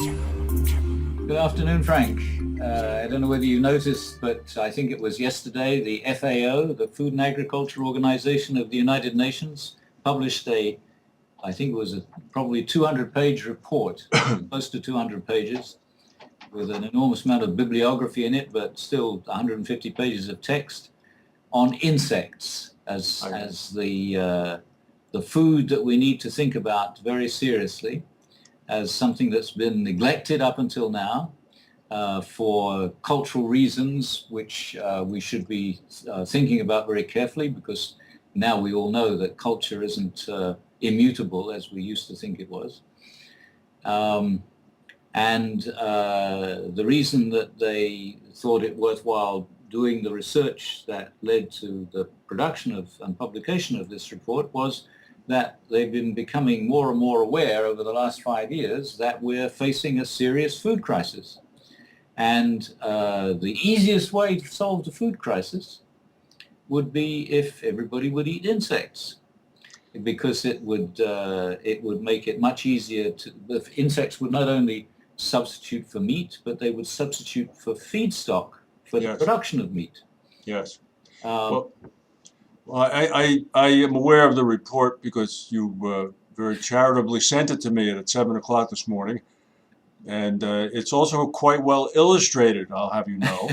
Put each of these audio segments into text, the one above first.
Good afternoon, Frank. I don't know whether you noticed, but I think it was yesterday, the FAO, the Food and Agriculture Organization of the United Nations, published I think it was probably 200-page report, close to 200 pages, with an enormous amount of bibliography in it, but still 150 pages of text on insects as the food that we need to think about very seriously, as something that's been neglected up until now for cultural reasons, which we should be thinking about very carefully, because now we all know that culture isn't immutable as we used to think it was. The reason that they thought it worthwhile doing the research that led to the production of and publication of this report was that they've been becoming more and more aware over the last 5 years that we're facing a serious food crisis. And the easiest way to solve the food crisis would be if everybody would eat insects, because it would make it much easier to. The insects would not only substitute for meat, but they would substitute for feedstock for the production of meat. Yes. Well, I am aware of the report because you very charitably sent it to me at 7 o'clock this morning. And it's also quite well illustrated, I'll have you know,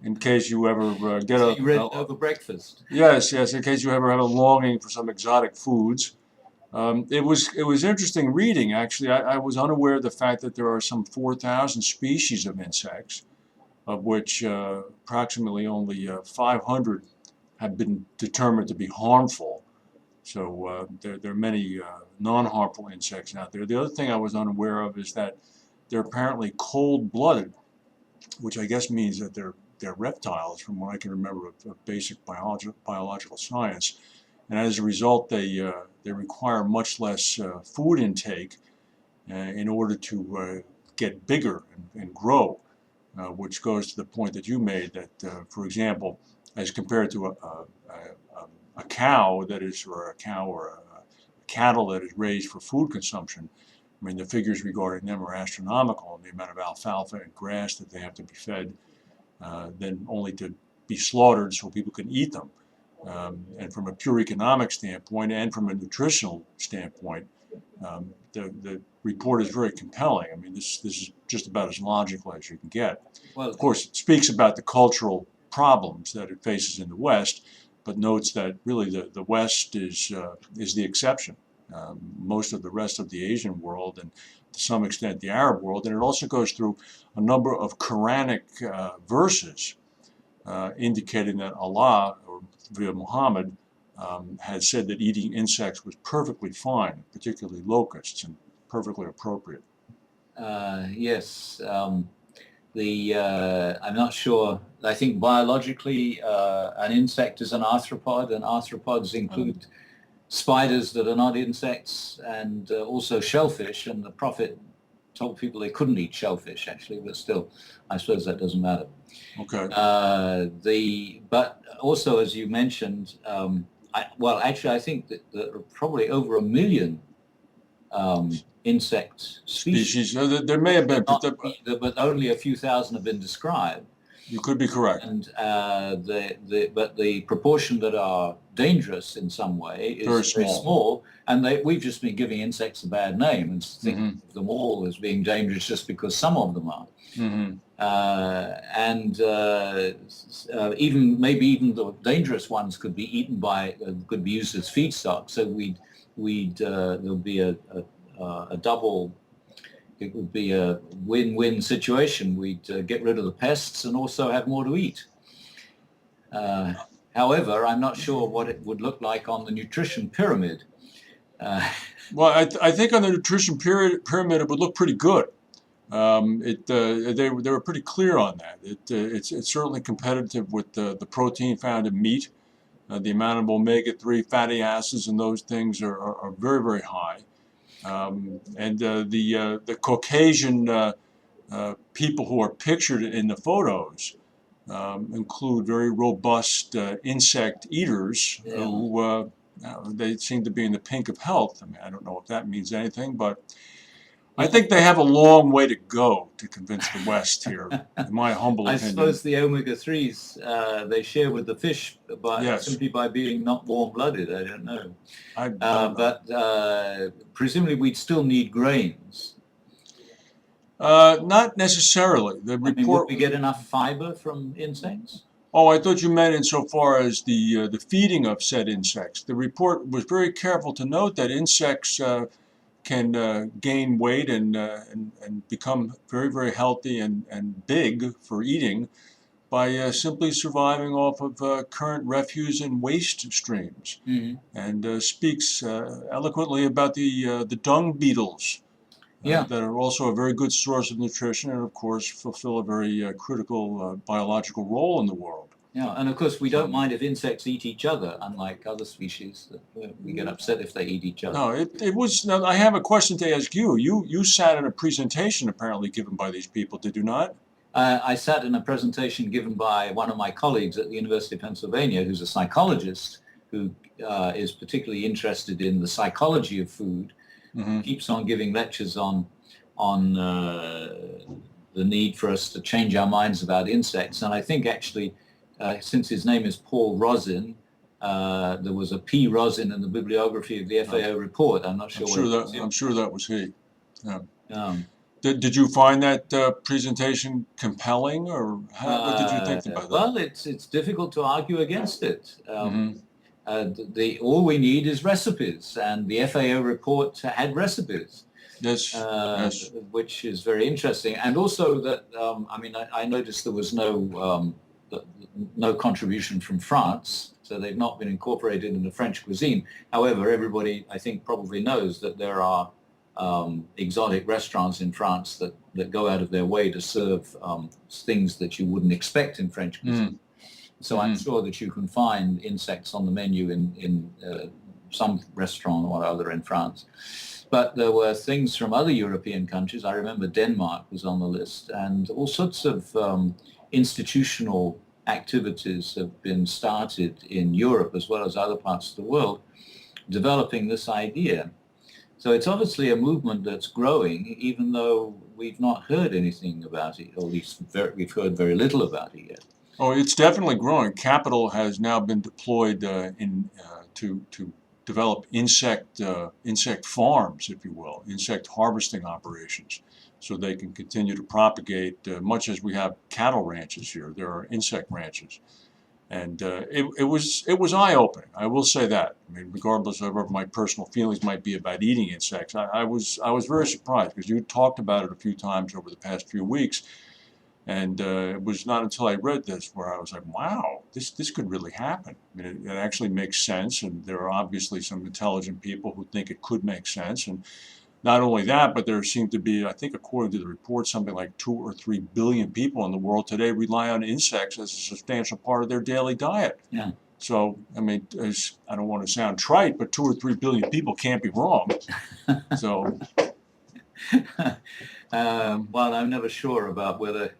in case you ever get so you read it over breakfast. Yes, in case you ever have a longing for some exotic foods. It was interesting reading, actually. I was unaware of the fact that there are some 4,000 species of insects, of which approximately only 500 have been determined to be harmful. So there are many non-harmful insects out there. The other thing I was unaware of is that they're apparently cold-blooded, which I guess means that they're reptiles, from what I can remember of basic biological science. And as a result, they require much less food intake in order to get bigger and grow, which goes to the point that you made that, for example, as compared to a cow that is, or a cattle that is raised for food consumption, I mean, the figures regarding them are astronomical, and the amount of alfalfa and grass that they have to be fed, then only to be slaughtered so people can eat them. And from a pure economic standpoint and from a nutritional standpoint, the report is very compelling. I mean, this is just about as logical as you can get. Well, of course, it speaks about the cultural problems that it faces in the West, but notes that really the West is the exception. Most of the rest of the Asian world, and to some extent the Arab world, and it also goes through a number of Quranic verses indicating that Allah, or via Muhammad, had said that eating insects was perfectly fine, particularly locusts, and perfectly appropriate. Yes. I'm not sure. I think biologically, an insect is an arthropod, and arthropods include spiders that are not insects, and also shellfish. And the Prophet told people they couldn't eat shellfish, actually, but still, I suppose that doesn't matter. Okay. But also, as you mentioned, I think that there are probably over 1 million insect species. There may have been, but only a few thousand have been described. You could be correct. And but the proportion that are dangerous in some way is very small. And we've just been giving insects a bad name and thinking of them all as being dangerous just because some of them are. Even the dangerous ones could be eaten could be used as feedstock. So there'll be a double. It would be a win-win situation. We'd get rid of the pests and also have more to eat. However, I'm not sure what it would look like on the nutrition pyramid. Well, I think on the nutrition pyramid it would look pretty good. They were pretty clear on that. It's certainly competitive with the protein found in meat. The amount of omega-3 fatty acids and those things are very, very high. The Caucasian people who are pictured in the photos include very robust insect eaters who they seem to be in the pink of health. I mean, I don't know if that means anything, but I think they have a long way to go to convince the West here, in my humble I opinion. suppose the omega-3s they share with the fish Yes, simply by being not warm-blooded. I don't know. I don't know. But presumably we'd still need grains. Not necessarily. The I mean, would report. we get enough fiber from insects? Oh, I thought you meant insofar as the feeding of said insects. The report was very careful to note that insects can gain weight and become very, very healthy and big for eating by simply surviving off of current refuse and waste streams, Mm-hmm. and speaks eloquently about the dung beetles Yeah. that are also a very good source of nutrition and, of course, fulfill a very critical biological role in the world. Yeah, and of course we don't So, mind if insects eat each other, unlike other species that we get upset if they eat each other. no, it was. Now, I have a question to ask you. You sat in a presentation apparently given by these people, did you not? I sat in a presentation given by one of my colleagues at the University of Pennsylvania, who's a psychologist who is particularly interested in the psychology of food, Mm-hmm. keeps on giving lectures on the need for us to change our minds about insects. And I think actually, since his name is Paul Rosin, there was a P. Rosin in the bibliography of the FAO report. I'm not sure I'm sure that was he. Yeah. Um, Did you find that presentation compelling, or what did you think about that? well, it's difficult to argue against it. Mm-hmm. All we need is recipes, and the FAO report had recipes, Yes, yes. which is very interesting. And also that I noticed there was no contribution from France, so they've not been incorporated in the French cuisine. However, everybody I think probably knows that there are exotic restaurants in France that go out of their way to serve things that you wouldn't expect in French cuisine. Mm. So I'm sure that you can find insects on the menu in some restaurant or other in France. But there were things from other European countries. I remember Denmark was on the list, and all sorts of institutional activities have been started in Europe as well as other parts of the world, developing this idea. So it's obviously a movement that's growing, even though we've not heard anything about it, or at least we've heard very little about it yet. Oh, it's definitely growing. Capital has now been deployed to develop insect farms, if you will, insect harvesting operations, so they can continue to propagate. Much as we have cattle ranches here, there are insect ranches, and it was eye-opening. I will say that. I mean, regardless of whatever my personal feelings might be about eating insects, I was very surprised because you talked about it a few times over the past few weeks. And it was not until I read this where I was like, wow, this could really happen. I mean, it actually makes sense, and there are obviously some intelligent people who think it could make sense. And not only that, but there seem to be, I think according to the report, something like 2 or 3 billion people in the world today rely on insects as a substantial part of their daily diet. Yeah. So, I mean, I don't want to sound trite, but 2 or 3 billion people can't be wrong. So... Well, I'm never sure about whether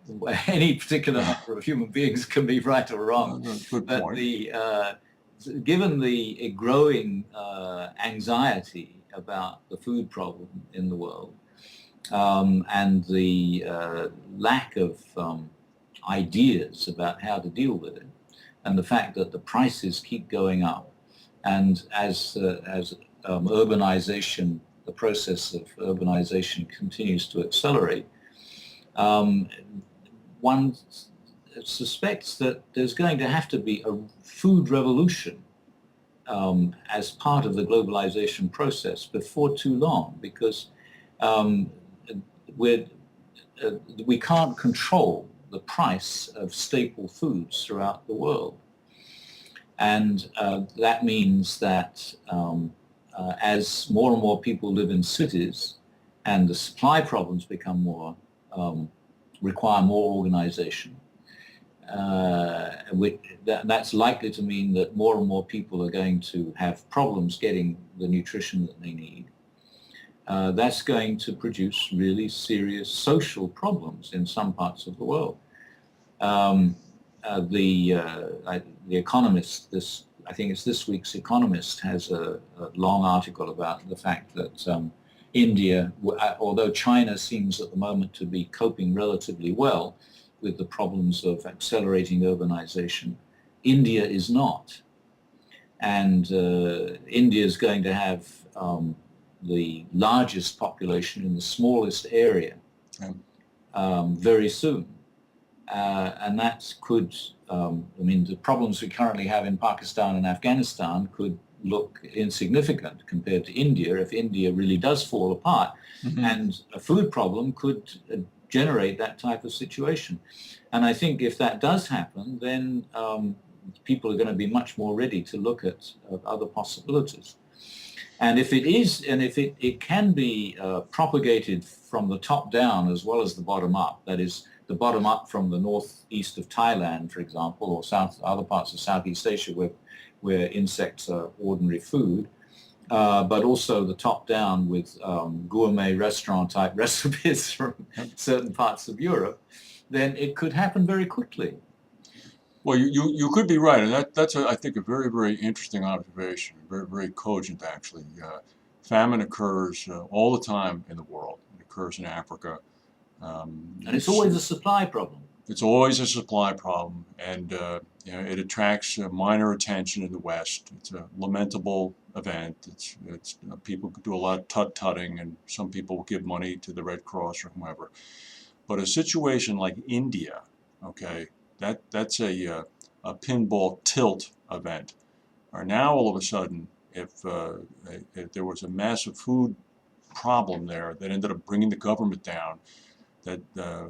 any particular number of human beings can be right or wrong. Good But point. given the growing anxiety about the food problem in the world and the lack of ideas about how to deal with it, and the fact that the prices keep going up, and as urbanization, the process of urbanization continues to accelerate, one suspects that there's going to have to be a food revolution as part of the globalization process before too long, because we can't control the price of staple foods throughout the world. And that means that as more and more people live in cities and the supply problems become require more organization, that's likely to mean that more and more people are going to have problems getting the nutrition that they need. That's going to produce really serious social problems in some parts of the world. The Economist, I think it's this week's Economist, has a long article about the fact that India, although China seems at the moment to be coping relatively well with the problems of accelerating urbanization, India is not. And India is going to have the largest population in the smallest area very soon. And that could, I mean, the problems we currently have in Pakistan and Afghanistan could look insignificant compared to India if India really does fall apart. Mm-hmm. And a food problem could generate that type of situation. And I think if that does happen, then people are going to be much more ready to look at other possibilities. And if it is, and if it can be propagated from the top down as well as the bottom up, that is the bottom up from the northeast of Thailand, for example, or other parts of Southeast Asia where insects are ordinary food, but also the top down with gourmet restaurant type recipes from certain parts of Europe, then it could happen very quickly. Well, you could be right, and that's I think a very, very interesting observation, very, very cogent actually. Famine occurs all the time in the world. It occurs in Africa. And it's always a supply problem. It's always a supply problem, and it attracts minor attention in the West. It's a lamentable event. It's people do a lot of tut-tutting, and some people will give money to the Red Cross or whomever. But a situation like India, okay, that's a pinball tilt event. Or now all of a sudden, if there was a massive food problem there that ended up bringing the government down, that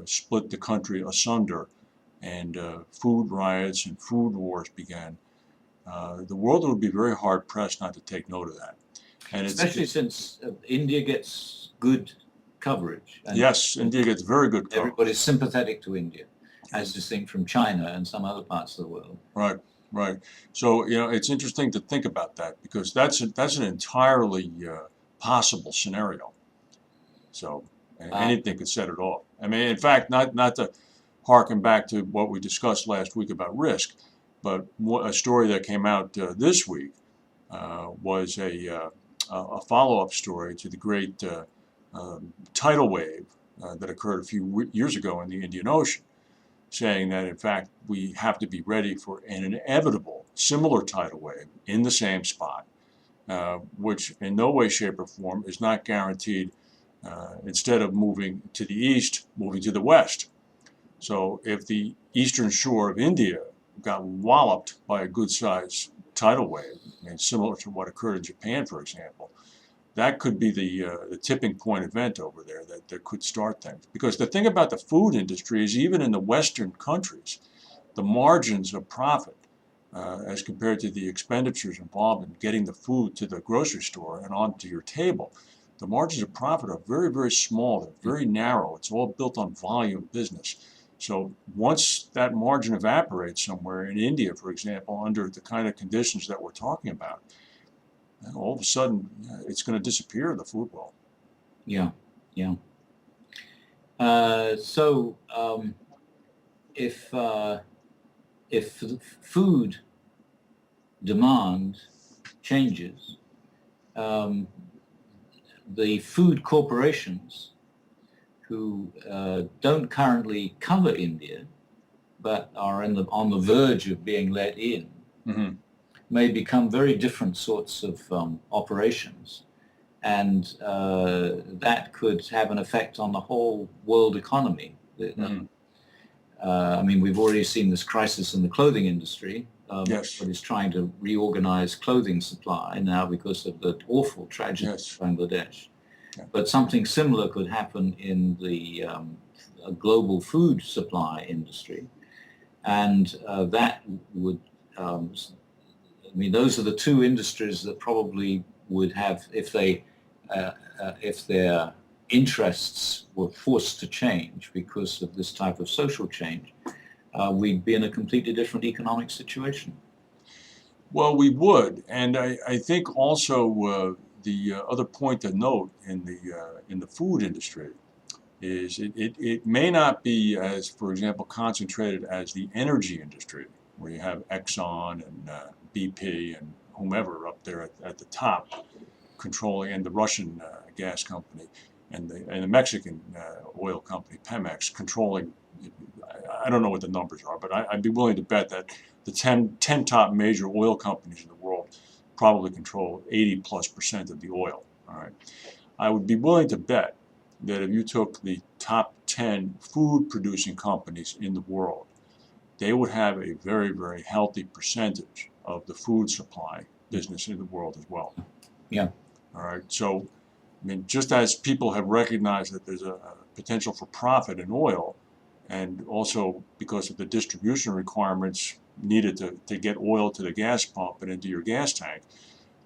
split the country asunder, and food riots and food wars began, the world would be very hard pressed not to take note of that. And especially since India gets good coverage. And yes, India gets very good coverage. Everybody's sympathetic to India, as distinct from China and some other parts of the world. Right, right. So it's interesting to think about that, because that's an entirely possible scenario. So anything could set it off. I mean, in fact, not to harken back to what we discussed last week about risk, but a story that came out this week was a follow-up story to the great tidal wave that occurred a few years ago in the Indian Ocean, saying that in fact we have to be ready for an inevitable similar tidal wave in the same spot, which in no way, shape, or form is not guaranteed. Instead of moving to the east, moving to the west. So if the eastern shore of India got walloped by a good-sized tidal wave, I mean, similar to what occurred in Japan, for example, that could be the tipping point event over there that could start things. Because the thing about the food industry is, even in the Western countries, the margins of profit as compared to the expenditures involved in getting the food to the grocery store and onto your table, the margins of profit are very, very small. They're very narrow. It's all built on volume business. So once that margin evaporates somewhere in India, for example, under the kind of conditions that we're talking about, all of a sudden it's going to disappear, the food world. Yeah, yeah. If food demand changes, the food corporations who don't currently cover India, but are on the verge of being let in, Mm-hmm. may become very different sorts of operations. And that could have an effect on the whole world economy. Mm-hmm. I mean, we've already seen this crisis in the clothing industry. Yes. But is trying to reorganize clothing supply now because of the awful tragedy Yes. of Bangladesh. Yeah. But something similar could happen in the global food supply industry. And that would, I mean, those are the two industries that probably would have, if their interests were forced to change because of this type of social change, we'd be in a completely different economic situation. Well, we would, and I think also the other point to note in the food industry is it may not be as, for example, concentrated as the energy industry, where you have Exxon and BP and whomever up there at the top. controlling, and the Russian gas company, and the Mexican oil company, Pemex, controlling. I don't know what the numbers are, but I'd be willing to bet that the 10 top major oil companies in the world probably control 80+% of the oil. All right. I would be willing to bet that if you took the top 10 food producing companies in the world, they would have a very, very healthy percentage of the food supply business in the world as well. Yeah. All right. So, I mean, just as people have recognized that there's a potential for profit in oil, and also because of the distribution requirements needed to get oil to the gas pump and into your gas tank,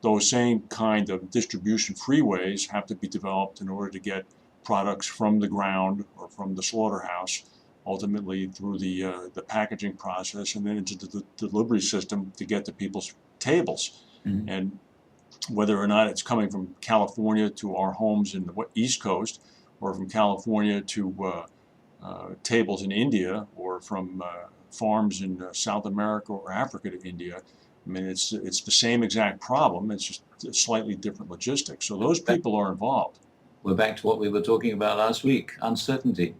those same kind of distribution freeways have to be developed in order to get products from the ground or from the slaughterhouse, ultimately through the packaging process and then into the delivery system to get to people's tables. Mm-hmm. And whether or not it's coming from California to our homes in the East Coast, or from California to tables in India, or from farms in South America or Africa to India. I mean, it's the same exact problem. It's just slightly different logistics. So those people are involved. We're back to what we were talking about last week: uncertainty.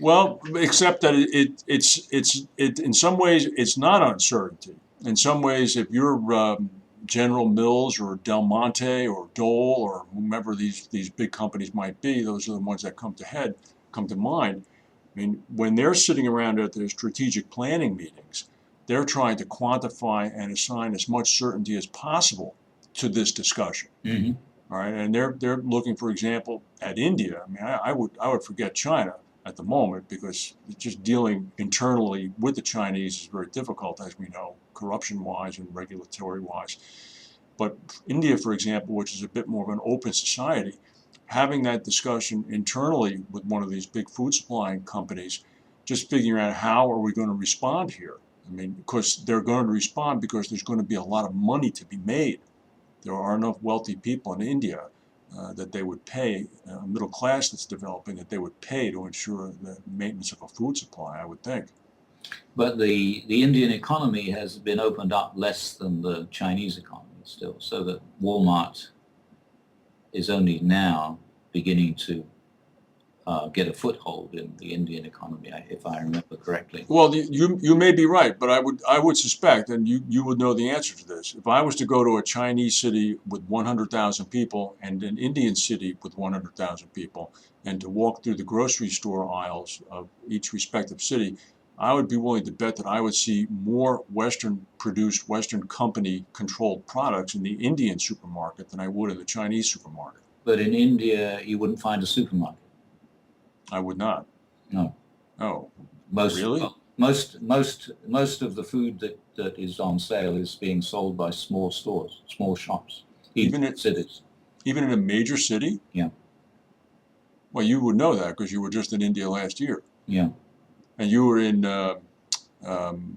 Well, except that it in some ways it's not uncertainty. In some ways, if you're General Mills or Del Monte or Dole or whomever these big companies might be, those are the ones that come to mind. I mean, when they're sitting around at their strategic planning meetings, they're trying to quantify and assign as much certainty as possible to this discussion. Mm-hmm. All right, and they're looking, for example, at India. I mean, I would forget China at the moment, because just dealing internally with the Chinese is very difficult, as we know, corruption-wise and regulatory-wise. But India, for example, which is a bit more of an open society, having that discussion internally with one of these big food supplying companies, just figuring out how are we going to respond here. I mean, because they're going to respond because there's going to be a lot of money to be made. There are enough wealthy people in India that they would pay, a middle class that's developing, that they would pay to ensure the maintenance of a food supply, I would think. But the Indian economy has been opened up less than the Chinese economy still, so that Walmart is only now beginning to get a foothold in the Indian economy, if I remember correctly. Well, you may be right, but I would suspect, and you would know the answer to this, if I was to go to a Chinese city with 100,000 people and an Indian city with 100,000 people, and to walk through the grocery store aisles of each respective city, I would be willing to bet that I would see more Western-produced, Western company-controlled products in the Indian supermarket than I would in the Chinese supermarket. But in India, you wouldn't find a supermarket. I would not. No. Oh, Really? Really? Most of the food that is on sale is being sold by small stores, small shops, Even in cities. Even in a major city? Yeah. Well, you would know that because you were just in India last year. Yeah. And you were in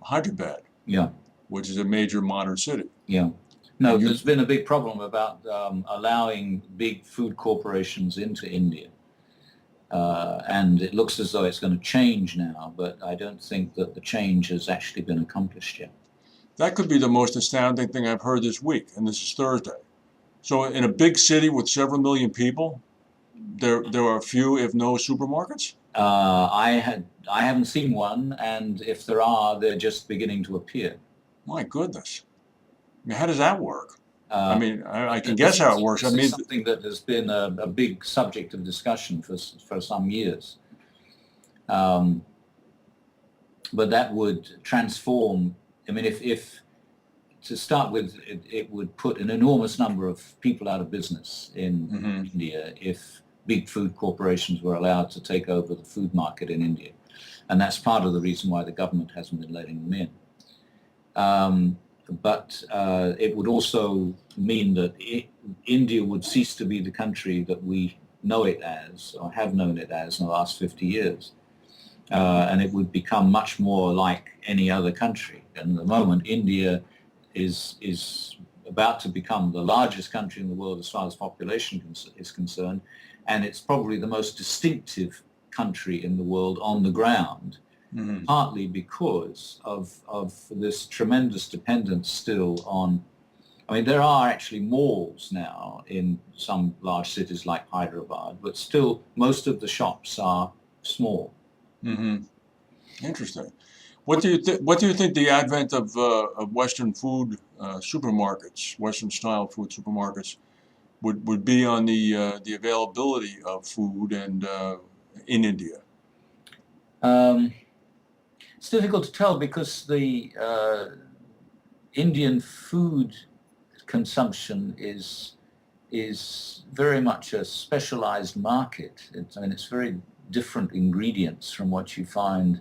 Hyderabad, Yeah. which is a major modern city. Yeah. No, And you- there's been a big problem about allowing big food corporations into India. And it looks as though it's going to change now, but I don't think that the change has actually been accomplished yet. That could be the most astounding thing I've heard this week, and this is Thursday. So in a big city with several million people, there are few, if no, supermarkets? I haven't seen one, and if there are, they're just beginning to appear. My goodness. I mean, how does that work? I Uh, mean, I can guess how it works. I This mean, is something that has been a big subject of discussion for some years. But that would transform, I mean, if to start with, it would put an enormous number of people out of business in India if big food corporations were allowed to take over the food market in India. And that's part of the reason why the government hasn't been letting them in. But it would also mean that India would cease to be the country that we know it as, or have known it as, in the last 50 years. And it would become much more like any other country. And at the moment, India is about to become the largest country in the world as far as population is concerned, and it's probably the most distinctive country in the world on the ground. Partly because of this tremendous dependence still on I mean, there are actually malls now in some large cities like Hyderabad, but still most of the shops are small. Hmm. Interesting. What do you think the advent of Western food supermarkets, Western style food supermarkets, would be on the availability of food and in India? Um, it's difficult to tell because the Indian food consumption is very much a specialized market. I mean, it's very different ingredients from what you find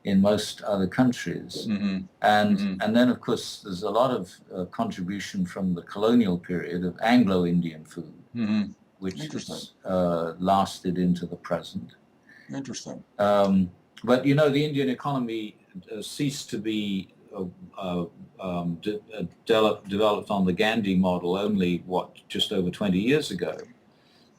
in most other countries. Hmm. And Hmm. and then of course there's a lot of contribution from the colonial period of Anglo-Indian food, Hmm. which Interesting. has lasted into the present. Interesting. Um, but you know, the Indian economy ceased to be developed on the Gandhi model only just over 20 years ago,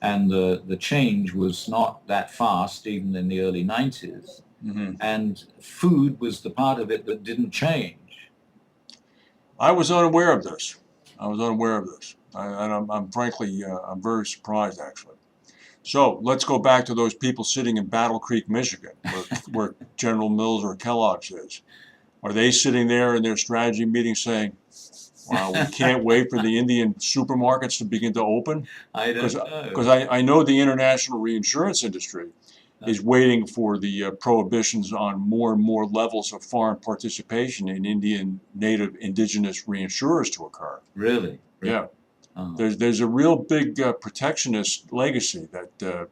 and the change was not that fast even in the early 90s, Hmm. and food was the part of it that didn't change. I was unaware of this. I was unaware of this. And I'm frankly, I'm very surprised actually. So let's go back to those people sitting in Battle Creek, Michigan, where General Mills or Kellogg's is. Are they sitting there in their strategy meeting saying, wow, we can't wait for the Indian supermarkets to begin to open? I Because don't know. I know the international reinsurance industry is waiting for the prohibitions on more and more levels of foreign participation in Indian native indigenous reinsurers to occur. Really? Really? Yeah. Oh, There's a real big protectionist legacy that the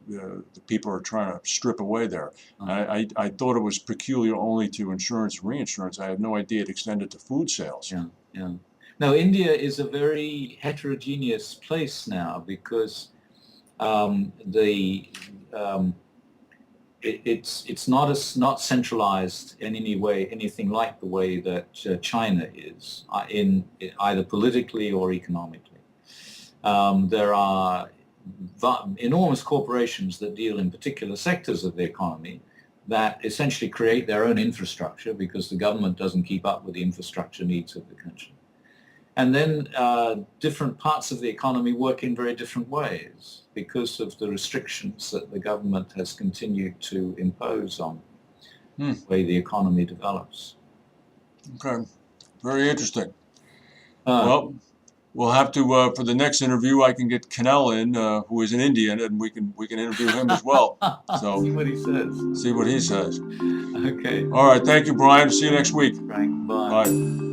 people are trying to strip away there. oh, I thought it was peculiar only to insurance and reinsurance. I had no idea it extended to food sales. yeah, yeah. No, India is a very heterogeneous place now because the it's not centralized in any way, anything like the way that China is in either politically or economically. There are enormous corporations that deal in particular sectors of the economy that essentially create their own infrastructure because the government doesn't keep up with the infrastructure needs of the country. And then different parts of the economy work in very different ways because of the restrictions that the government has continued to impose on Hmm. the way the economy develops. Okay, very interesting. Uh, Well, we'll have to for the next interview. I can get Cannell in, who is an Indian, and we can interview him as well. see So what he says. see what he says. Okay, All right, thank you, Brian. See you next week. Frank, bye. Bye.